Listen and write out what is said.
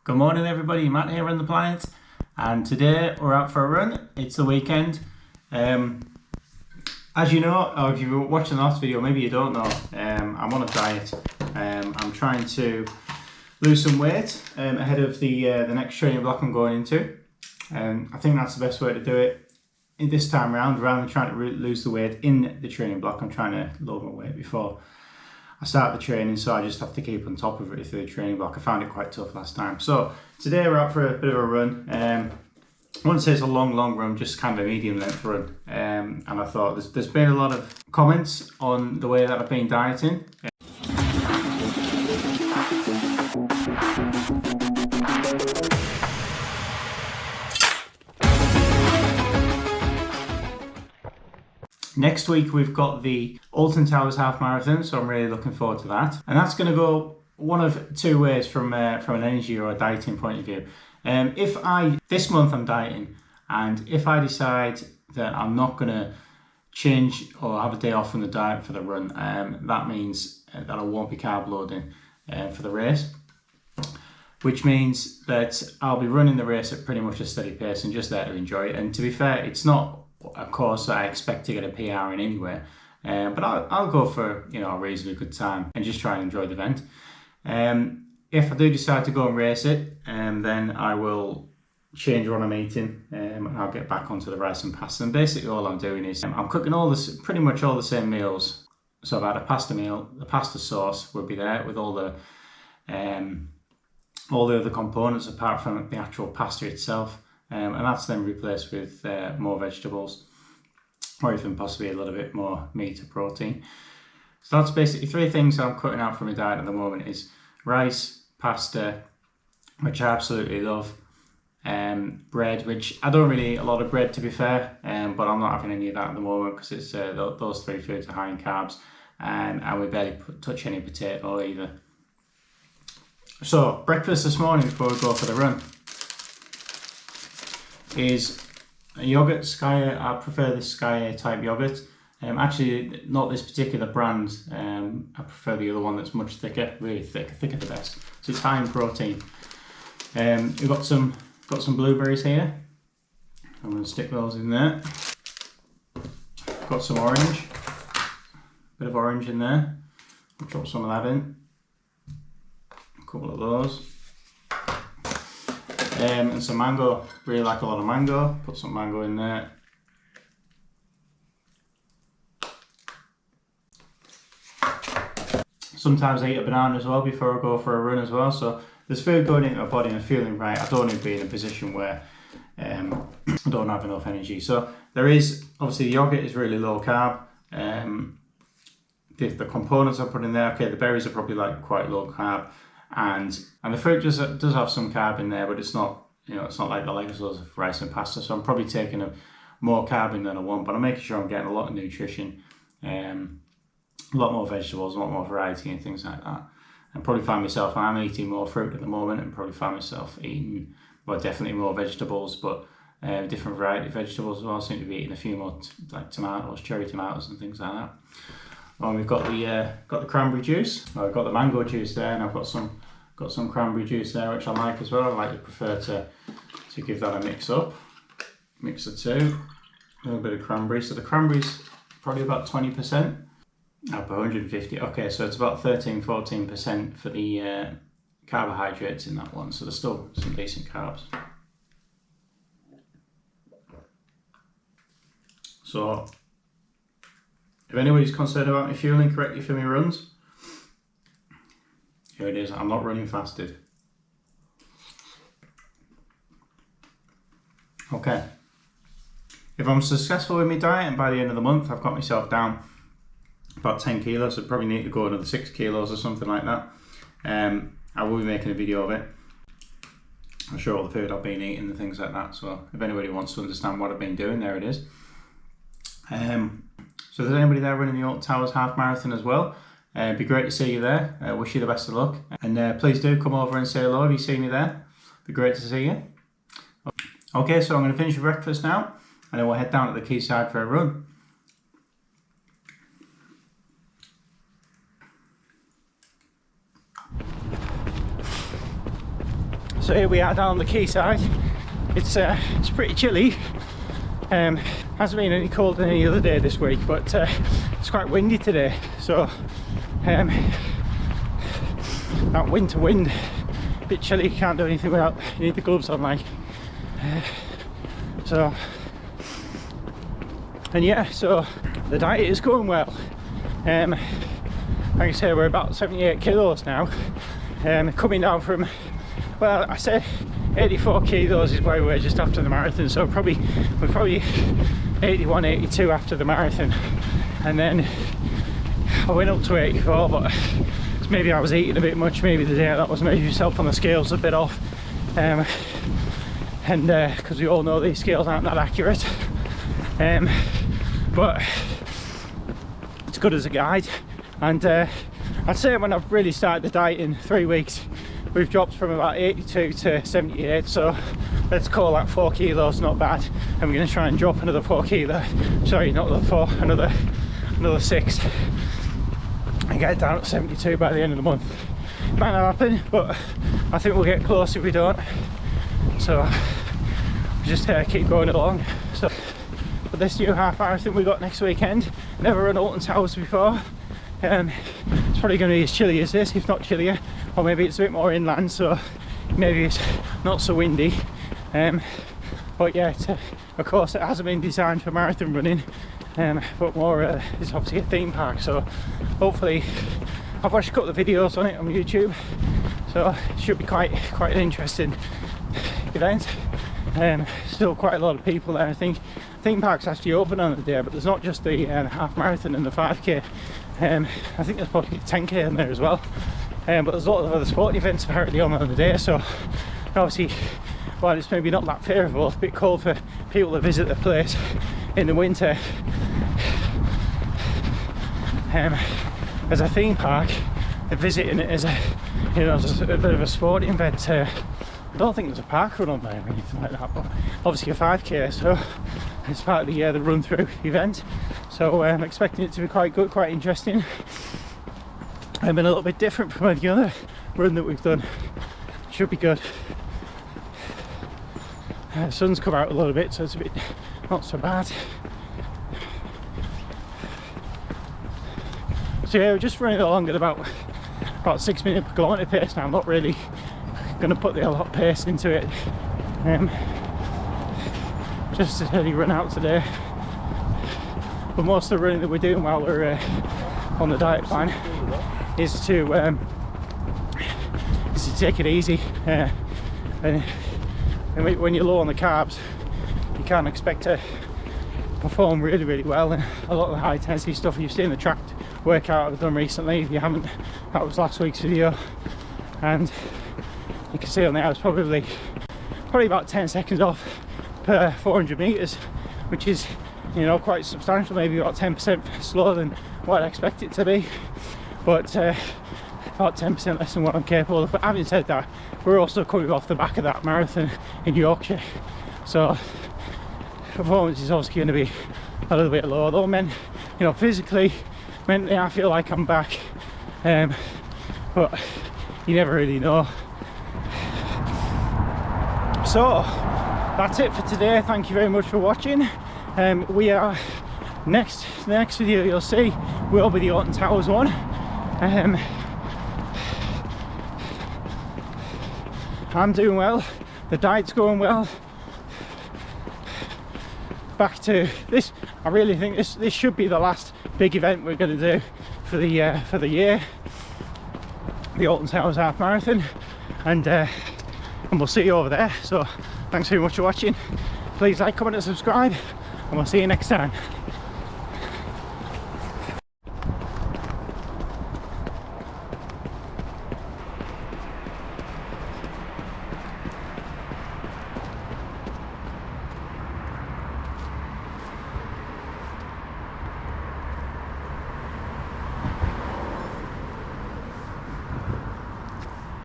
Good morning everybody, Matt here on the planet, and today we're out for a run. It's the weekend. As you know, or if you were watching the last video, maybe you don't know, I'm on a diet. I'm trying to lose some weight ahead of the next training block I'm going into. I think that's the best way to do it in this time round, rather than trying to lose the weight in the training block. I'm trying to lower my weight before I start the training, so I just have to keep on top of it through the training block. I found it quite tough last time. So today we're out for a bit of a run. I wouldn't say it's a long run, just kind of a medium length run. And I thought there's been a lot of comments on the way that I've been dieting. Next week we've got the Alton Tower Half Marathon, so I'm really looking forward to that. And that's going to go one of two ways from an energy or a dieting point of view. This month I'm dieting, and if I decide that I'm not going to change or have a day off from the diet for the run, that means that I won't be carb loading for the race, which means that I'll be running the race at pretty much a steady pace and just there to enjoy it. And to be fair, it's not a course that I expect to get a PR in anyway, but I'll go for a reasonably good time and just try and enjoy the event. If I do decide to go and race it, then I will change what I'm eating, and I'll get back onto the rice and pasta. And basically all I'm doing is I'm cooking pretty much all the same meals. So I've had a pasta meal, the pasta sauce will be there with all the other components apart from the actual pasta itself. And that's then replaced with more vegetables, or even possibly a little bit more meat or protein. So that's basically three things I'm cutting out from my diet at the moment: is rice, pasta, which I absolutely love, bread, which I don't really eat a lot of bread, to be fair, but I'm not having any of that at the moment because it's those three foods are high in carbs, and we barely touch any potato either. So breakfast this morning before we go for the run is a yogurt, Sky. I prefer this Sky type yogurt. Actually, not this particular brand. I prefer the other one that's much thicker, really thicker the best. So it's high in protein. We've got some blueberries here. I'm going to stick those in there. Got some orange, bit of orange in there. I'll drop some of that in. A couple of those. And some mango. Really like a lot of mango. Put some mango in there. Sometimes I eat a banana as well before I go for a run as well. So there's food going into my body and I'm feeling right. I don't need to be in a position where I don't have enough energy. So there is, obviously the yogurt is really low carb. The components I put in there, okay, the berries are probably like quite low carb. And the fruit does have some carb in there, but it's not, it's not like the legs of rice and pasta. So I'm probably taking more carb in than I want, but I'm making sure I'm getting a lot of nutrition, a lot more vegetables, a lot more variety and things like that. And probably find myself, I'm eating more fruit at the moment, and probably find myself eating, well, definitely more vegetables, but different variety of vegetables as well. I seem to be eating a few more like tomatoes, cherry tomatoes and things like that. And we've got the cranberry juice. I've got the mango juice there, and I've got some cranberry juice there, which I like as well. I like to prefer to give that a mix up. Mix the two. A little bit of cranberry. So the cranberry's probably about 20%. Up 150. Okay, so it's about 13-14% for the carbohydrates in that one. So there's still some decent carbs. So if anybody's concerned about me fueling correctly for my runs, here it is. I'm not running fasted. Okay. If I'm successful with my diet and by the end of the month I've got myself down about 10 kilos, I'd probably need to go another 6 kilos or something like that. I will be making a video of it. I'll show all the food I've been eating and things like that. So if anybody wants to understand what I've been doing, there it is. So if there's anybody there running the Alton Towers Half Marathon as well, it'd be great to see you there. Wish you the best of luck. And please do come over and say hello if you see me there. It'd be great to see you. Okay, so I'm going to finish breakfast now, and then we'll head down to the quayside for a run. So here we are down the quayside. It's pretty chilly. Hasn't been any colder than any other day this week, but it's quite windy today. So that winter wind, a bit chilly. You can't do anything without, you need the gloves on, like. And yeah, so the diet is going well. Like I say, we're about 78 kilos now. Coming down from, well, I said 84 kilos is where we were just after the marathon, so we're probably 81, 82 after the marathon, and then I went up to 84, but maybe I was eating a bit much, maybe the day that was maybe yourself on the scales a bit off, and because we all know these scales aren't that accurate, but it's good as a guide. And I'd say when I've really started the diet in 3 weeks, we've dropped from about 82 to 78, so let's call that 4 kilos not bad. And we're going to try and drop another 4 kilos, sorry, not the 4, another 6, and get it down to 72 by the end of the month. It might not happen, but I think we'll get close if we don't. So just keep going along. So for this new half marathon we got next weekend, never run Alton Towers before. It's probably going to be as chilly as this, if not chillier, or maybe it's a bit more inland, so maybe it's not so windy. But yeah, of course it hasn't been designed for marathon running, but more it's obviously a theme park, so hopefully I've watched a couple of videos on it on YouTube, so it should be quite an interesting event. Still quite a lot of people there. I think theme park's actually open on the day, but there's not just the half marathon and the 5k. I think there's probably 10k in there as well, but there's a lot of other sporting events apparently on the day, so obviously while it's maybe not that favourable, it's a bit cold for people to visit the place in the winter. As a theme park, they're visiting it as a, you know, as a bit of a sporting event. I don't think there's a park run on there or anything like that, but obviously a 5k, so it's part of the run through event. So I'm expecting it to be quite good, quite interesting. Been a little bit different from any other run that we've done. Should be good. The sun's come out a little bit, so it's a bit not so bad. So yeah, we're just running along at about 6 minutes per kilometre pace now. I'm not really going to put a lot of pace into it. Just a steady run out today. But most of the running that we're doing while we're on the diet plan is to take it easy. And when you're low on the carbs, you can't expect to perform really well. And a lot of the high intensity stuff you've seen, the tracked workout I've done recently, if you haven't, that was last week's video, and you can see on there I was probably about 10 seconds off per 400 meters, which is, you know, quite substantial, maybe about 10% slower than what I expect it to be, but about 10% less than what I'm capable of. But having said that, we're also coming off the back of that marathon in Yorkshire, so performance is obviously going to be a little bit lower, though. You know, physically, mentally, I feel like I'm back, but you never really know. So that's it for today. Thank you very much for watching. We are the next video you'll see will be the Alton Towers one. I'm doing well, the diet's going well. Back to this, I really think this should be the last big event we're going to do for the year, the Alton Towers Half Marathon, and we'll see you over there. So thanks very much for watching. Please like, comment and subscribe, and we'll see you next time.